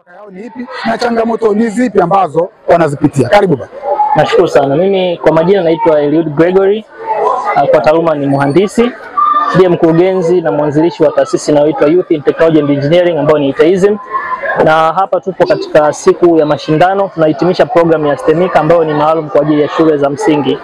yao ni ipi na changamoto ni zipi ambazo wanazipitia? Karibu baba. Nashukuru sana. Mimi kwa majina naitwa Eliud Gregory. Kwa taaluma ni mhandisi, ndiye mkurugenzi na mwanzilishi wa taasisi inayoitwa Youth in Technology and Engineering ambayo ni ITISM. Na hapa tupo katika siku ya mashindano, tunahitimisha program ya STEMIC ambayo ni maalum kwa ajili ya shule za msingi.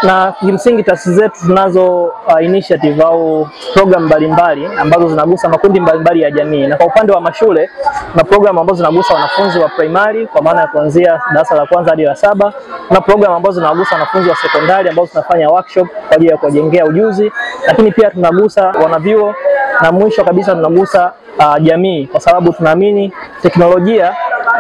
Na kimsingi taasisi zetu tunazo initiative au program mbalimbali ambazo zinagusa makundi mbalimbali ya jamii. Na kwa upande wa mashule na program ambazo zinagusa wanafunzi wa primary kwa maana ya kuanzia darasa la kwanza hadi la 7, na program ambazo zinagusa wanafunzi wa sekondari ambazo tunafanya workshop kwa ajili ya kuwajengea ujuzi, lakini pia tunagusa wanavyuo, na mwisho kabisa tunagusa jamii, kwa sababu tunaamini teknolojia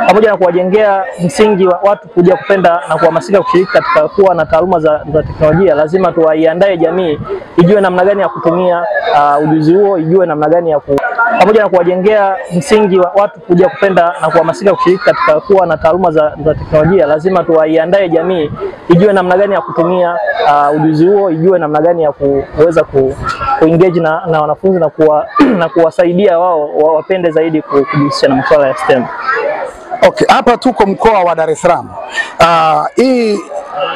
pamoja na kuwajengea msingi wa watu kuja kupenda na kuhamasika kushiriki katika kuwa na taaluma za teknolojia, lazima tuwaiandae jamii ijue namna gani ya kutumia ujuzi huo, ijue namna gani ya pamoja na kuwajengea msingi wa watu kuja kupenda na kuhamasika kushiriki katika kuwa na taaluma za teknolojia, lazima tuwaiandae jamii ijue namna gani ya kutumia ujuzi huo, ijue namna gani ya kuweza kuengage na wanafunzi na kuwasaidia wao wapende zaidi kujihusisha na masuala ya STEM. Okay, hapa tuko mkoa wa Dar es Salaam. Hii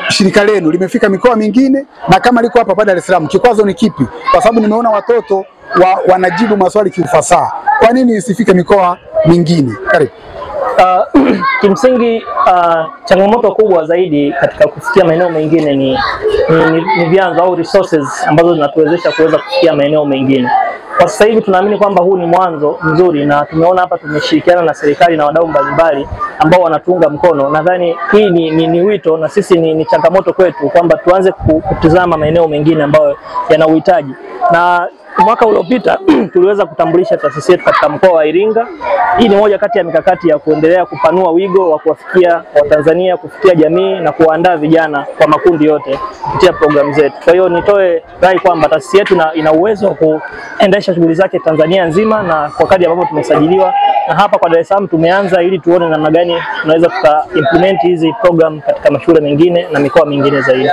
shirika lenu limefika mikoa mingine, na kama liko hapa Dar es Salaam, kikwazo ni kipi? Kwa sababu nimeona watoto wanajibu maswali kiufasaha. Kwa nini isifike mikoa mingine? Karibu. Kimsingi changamoto kubwa zaidi katika kufikia maeneo mengine ni vyanzo au resources ambazo zinatuwezesha kuweza kufikia maeneo mengine. Kwa sasa hivi tunaamini kwamba huu ni mwanzo mzuri, na tumeona hapa tumeshirikiana na serikali na wadau mbalimbali ambao wanatuunga mkono. Nadhani hii ni wito, na sisi ni changamoto kwetu kwamba tuanze kutizama maeneo mengine ambayo yana uhitaji. Na mwaka uliopita tuliweza kutambulisha taasisi yetu katika mkoa wa Iringa. Hii ni moja kati ya mikakati ya kuendelea kupanua wigo wa kuwafikia Watanzania, kufikia jamii na kuandaa vijana kwa makundi yote kupitia programu zetu. Kwa hiyo nitoe rai kwamba taasisi yetu ina uwezo wa kuendesha shughuli zake Tanzania nzima, na kwa kadri ambavyo tumesajiliwa, na hapa kwa Dar es Salaam tumeanza ili tuone namna gani tunaweza implement hizi program katika mashule mengine na mikoa mingine zaidi.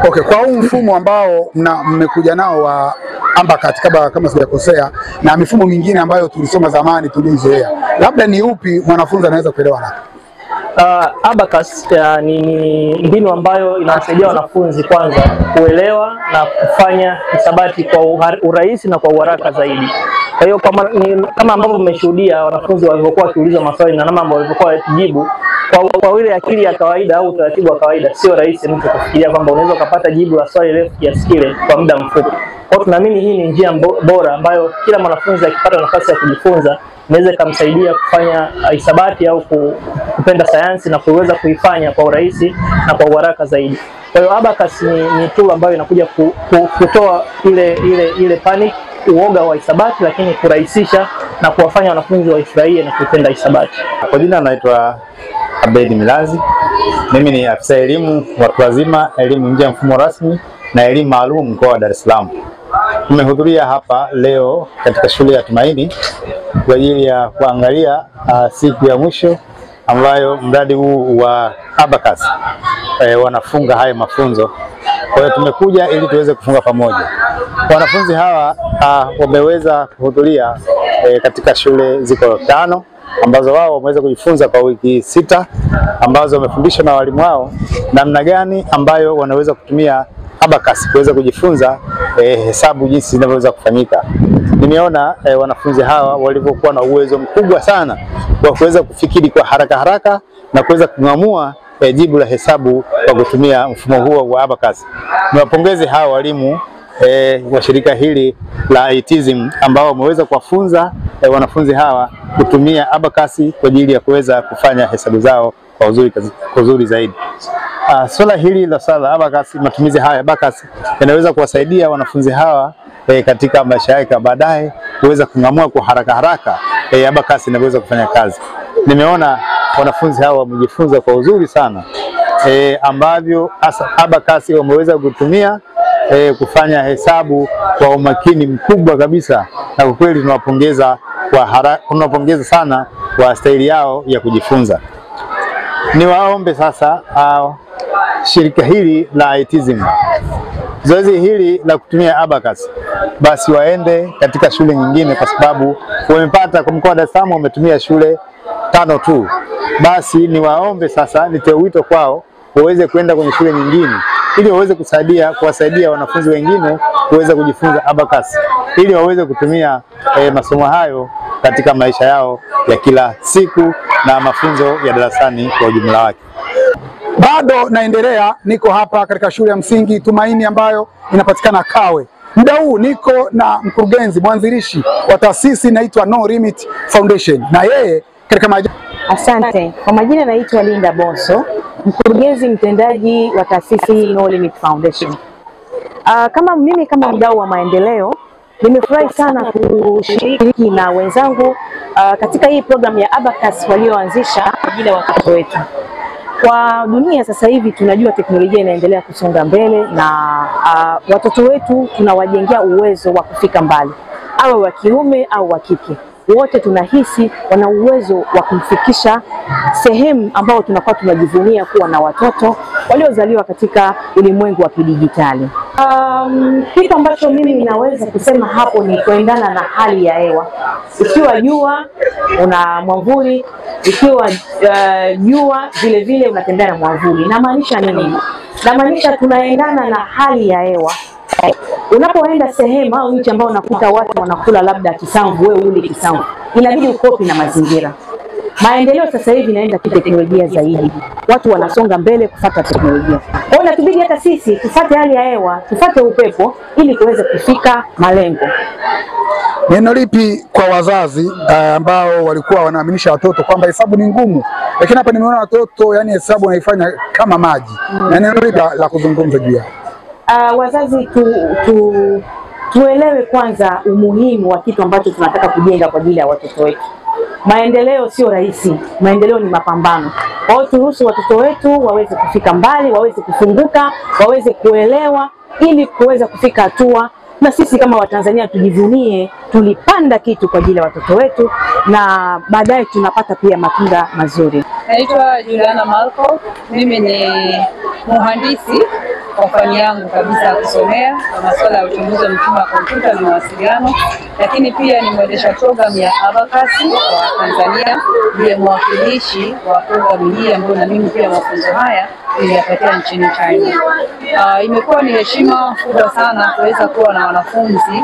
Okay, kwa huu mfumo ambao mmekuja nao wa Abacus kama sijakosea, na mifumo mingine ambayo tulisoma zamani tulizoea, labda ni upi mwanafunzi anaweza kuelewa haraka? Abacus ni mbinu ambayo inawasaidia wanafunzi kwanza kuelewa na kufanya hisabati kwa urahisi na kwa uharaka zaidi. Kwa hiyo kama ambavyo mmeshuhudia wanafunzi walivyokuwa wakiuliza maswali na namna ambavyo walivyokuwa wakijibu kwa ile akili ya kawaida au utaratibu wa kawaida, sio rahisi mtu kufikiria kwamba unaweza kupata jibu la swali refu kiasi kile kwa muda mfupi. Kwa tunaamini hii ni njia bora ambayo kila mwanafunzi akipata nafasi ya kujifunza inaweza kumsaidia kufanya hisabati au kupenda sayansi na kuweza kuifanya kwa urahisi na kwa uharaka zaidi. Kwa hiyo Abacus ni tool ambayo inakuja kutoa ile panic, uoga wa hisabati, lakini kurahisisha na kuwafanya wanafunzi waifurahie na kupenda hisabati. Kwa jina naitwa Abedi Milazi. Mimi ni afisa elimu watu wazima, elimu nje ya mfumo rasmi na elimu maalum mkoa wa Dar es Salaam. Tumehudhuria hapa leo katika shule ya Tumaini kwa ajili ya kuangalia siku ya mwisho ambayo mradi huu wa Abacus wanafunga haya mafunzo. Kwa hiyo tumekuja ili tuweze kufunga pamoja. Wanafunzi hawa wameweza kuhudhuria katika shule ziko 5 ambazo wao wameweza kujifunza kwa wiki 6 ambazo wamefundishwa na walimu wao namna gani ambayo wanaweza kutumia Abacus kuweza kujifunza hesabu jinsi zinavyoweza kufanyika. Nimeona wanafunzi hawa walivyokuwa na uwezo mkubwa sana wa kuweza kufikiri kwa haraka na kuweza kung'amua jibu la hesabu kwa kutumia mfumo huo wa Abacus. Niwapongeze hawa walimu wa shirika hili la ITISM ambao wameweza kuwafunza wanafunzi hawa kutumia Abacus kwa ajili ya kuweza kufanya hesabu zao kwa uzuri zaidi. Swala hili la Abacus, matumizi haya Abacus yanaweza kuwasaidia wanafunzi hawa katika maisha yao baadaye kuweza kung'amua kwa haraka Abacus inaweza kufanya kazi. Nimeona wanafunzi hawa wamejifunza kwa uzuri sana ambavyo Abacus wameweza kutumia kufanya hesabu kwa umakini mkubwa kabisa, na kwa kweli tunawapongeza sana kwa staili yao ya kujifunza. Niwaombe sasa shirika hili la ITISM zoezi hili la kutumia Abacus basi waende katika shule nyingine, kwa sababu wamepata kwa mkoa wa Dar es Salaam wametumia shule 5 tu. Basi niwaombe sasa, nitoe wito kwao waweze kwenda kwenye shule nyingine ili waweze kuwasaidia wanafunzi wengine kuweza kujifunza abacus ili waweze kutumia masomo hayo katika maisha yao ya kila siku na mafunzo ya darasani kwa ujumla wake. Bado naendelea, niko hapa katika shule ya msingi Tumaini ambayo inapatikana Kawe. Muda huu niko na mkurugenzi mwanzilishi wa taasisi inaitwa No Limit Foundation, na yeye katika Asante. Kwa majina naitwa Linda Boso, mkurugenzi mtendaji wa taasisi No Limit Foundation. Kama mdau wa maendeleo, nimefurahi sana kushiriki na wenzangu katika hii program ya abacus walioanzisha kwa ajili ya watoto wetu. Kwa dunia sasa hivi tunajua teknolojia inaendelea kusonga mbele, na watoto wetu tunawajengea uwezo wa kufika mbali, awe wa kiume au wa kike. Wote tunahisi wana uwezo wa kumfikisha sehemu ambao tunakuwa tunajivunia kuwa na watoto waliozaliwa katika ulimwengu wa kidijitali. Kitu ambacho mimi ninaweza kusema hapo ni kuendana na hali ya hewa. Ikiwa jua una mwavuli, ikiwa jua vile vile unatembea na mwavuli. Inamaanisha nini? Inamaanisha tunaendana na hali ya hewa. Unapoenda sehemu au nchi ambao unakuta watu wanakula labda kisamvu, wewe ule kisamvu, inabidi ukopi na mazingira. Maendeleo sasa hivi inaenda kiteknolojia zaidi. Watu wanasonga mbele kufuata teknolojia. Kwa hiyo inatubidi hata sisi tufuate hali ya hewa, tufuate upepo ili tuweze kufika malengo. Neno lipi kwa wazazi ambao walikuwa wanaaminisha watoto kwamba hesabu ni ngumu, lakini hapa nimeona watoto yani hesabu wanaifanya kama maji. Na neno lipi la kuzungumza juu yao? Wazazi tuelewe kwanza umuhimu wa kitu ambacho tunataka kujenga kwa ajili ya watoto wetu. Maendeleo sio rahisi, maendeleo ni mapambano. Kwa hiyo turuhusu watoto wetu waweze kufika mbali, waweze kufunguka, waweze kuelewa ili kuweza kufika hatua, na sisi kama Watanzania tujivunie tulipanda kitu kwa ajili ya watoto wetu, na baadaye tunapata pia matunda mazuri. Naitwa Juliana Malko, mimi ni mhandisi kwa fani yangu kabisa ya kusomea kwa masuala ya uchunguzi wa mifumo ya kompyuta na mawasiliano, lakini pia ni mwendesha programu ya abacus kwa Tanzania, ndiye mwakilishi wa programu hii ambayo na mimi pia mafunzo haya niliyapatia nchini China. Imekuwa ni heshima kubwa sana kuweza kuwa na wanafunzi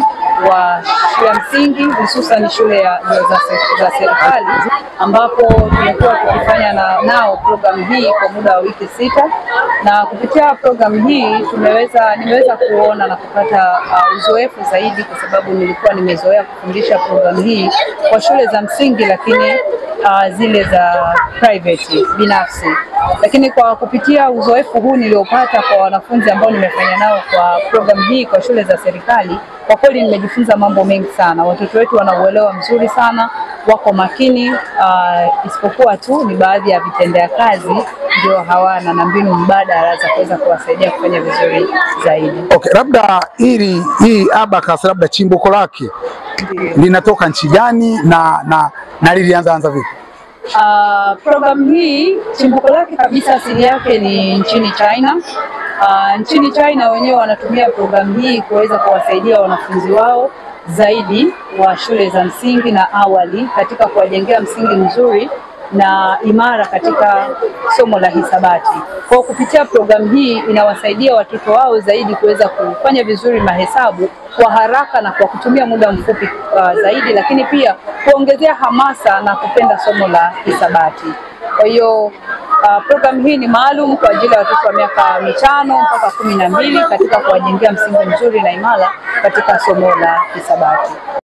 wa shule ya msingi, hususan shule za serikali, ambapo tumekuwa tukifanya nao programu hii kwa muda wa wiki 6, na kupitia programu hii nimeweza kuona na kupata uzoefu zaidi, kwa sababu nilikuwa nimezoea kufundisha programu hii kwa shule za msingi, lakini zile za private binafsi. Lakini kwa kupitia uzoefu huu niliopata kwa wanafunzi ambao nimefanya nao kwa programu hii kwa shule za serikali, kwa kweli nimejifunza mambo mengi sana. Watoto wetu wanauelewa mzuri sana, wako makini, isipokuwa tu ni baadhi ya vitendea kazi ndio hawana na mbinu mbadala za kuweza kuwasaidia kufanya vizuri zaidi. Okay, labda hii abacus labda chimbuko lake linatoka nchi gani na lilianza vipi? Programu hii chimbuko lake kabisa, asili yake ni nchini China. Nchini China wenyewe wanatumia programu hii kuweza kuwasaidia wanafunzi wao zaidi wa shule za msingi na awali katika kuwajengea msingi mzuri na imara katika somo la hisabati. Kwa kupitia programu hii inawasaidia watoto wao zaidi kuweza kufanya vizuri mahesabu kwa haraka na kwa kutumia muda mfupi zaidi, lakini pia kuongezea hamasa na kupenda somo la hisabati. Kwa hiyo programu hii ni maalum kwa ajili ya watoto wa miaka 5 mpaka 12 katika kuwajengea msingi mzuri na imara katika somo la hisabati.